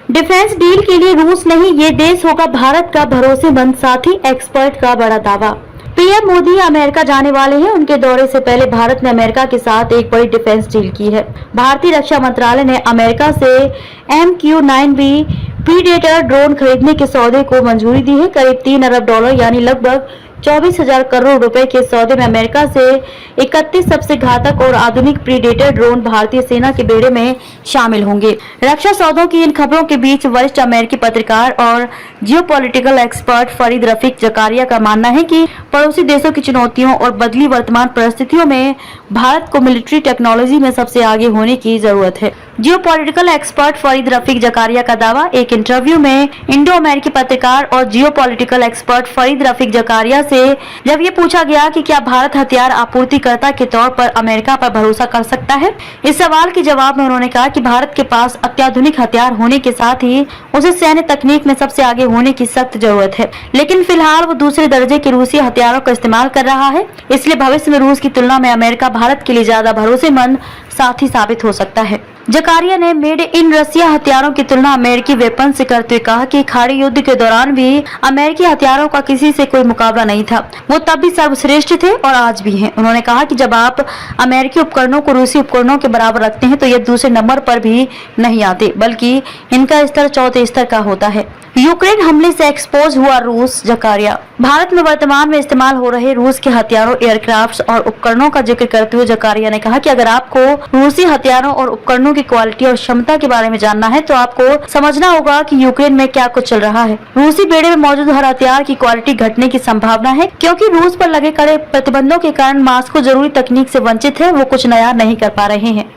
Defence deal के लिए रूस नहीं, ये देश होगा भारत का भरोसेमंद साथी, एक्सपर्ट का बड़ा दावा। पीएम मोदी अमेरिका जाने वाले हैं। उनके दौरे से पहले भारत ने अमेरिका के साथ एक बड़ी डिफेंस डील की है। भारतीय रक्षा मंत्रालय ने अमेरिका से MQ-9B प्रीडेटर ड्रोन खरीदने के सौदे को मंजूरी दी है। करीब $3 अरब यानी लगभग 24,000 करोड़ रुपए के सौदे में अमेरिका से 31 सबसे घातक और आधुनिक प्रीडेटर ड्रोन भारतीय सेना के बेड़े में शामिल होंगे। रक्षा सौदों की इन खबरों के बीच वरिष्ठ अमेरिकी पत्रकार और जियोपॉलिटिकल एक्सपर्ट फरीद रफीक जकारिया का मानना है कि पड़ोसी देशों की चुनौतियों और बदली वर्तमान परिस्थितियों में भारत को मिलिट्री टेक्नोलॉजी में सबसे आगे होने की जरूरत है। जियोपॉलिटिकल एक्सपर्ट फरीद रफीक जकारिया का दावा। एक इंटरव्यू में इंडो अमेरिकी पत्रकार और जियोपॉलिटिकल एक्सपर्ट फरीद रफीक जकारिया से जब ये पूछा गया कि क्या भारत हथियार आपूर्तिकर्ता के तौर पर अमेरिका पर भरोसा कर सकता है, इस सवाल के जवाब में उन्होंने कहा कि भारत के पास अत्याधुनिक हथियार होने के साथ ही उसे सैन्य तकनीक में सबसे आगे होने की सख्त जरूरत है, लेकिन फिलहाल वो दूसरे दर्जे के रूसी हथियारों का इस्तेमाल कर रहा है। इसलिए भविष्य में रूस की तुलना में अमेरिका भारत के लिए ज्यादा भरोसेमंद साथी साबित हो सकता है। जकारिया ने मेड इन रसिया हथियारों की तुलना अमेरिकी वेपन से करते हुए कहा कि खाड़ी युद्ध के दौरान भी अमेरिकी हथियारों का किसी से कोई मुकाबला नहीं था। वो तब भी सर्वश्रेष्ठ थे और आज भी हैं। उन्होंने कहा कि जब आप अमेरिकी उपकरणों को रूसी उपकरणों के बराबर रखते हैं तो ये दूसरे नंबर पर भी नहीं आते, बल्कि इनका स्तर चौथे स्तर का होता है। यूक्रेन हमले से एक्सपोज हुआ रूस। जकारिया भारत में वर्तमान में इस्तेमाल हो रहे रूस के हथियारों, एयरक्राफ्ट और उपकरणों का जिक्र करते हुए जकारिया ने कहा कि अगर आपको रूसी हथियारों और उपकरणों की क्वालिटी और क्षमता के बारे में जानना है तो आपको समझना होगा कि यूक्रेन में क्या कुछ चल रहा है। रूसी बेड़े में मौजूद हर हथियार की क्वालिटी घटने की संभावना है, क्योंकि रूस पर लगे कड़े प्रतिबंधों के कारण मास्को जरूरी तकनीक से वंचित है। वो कुछ नया नहीं कर पा रहे हैं।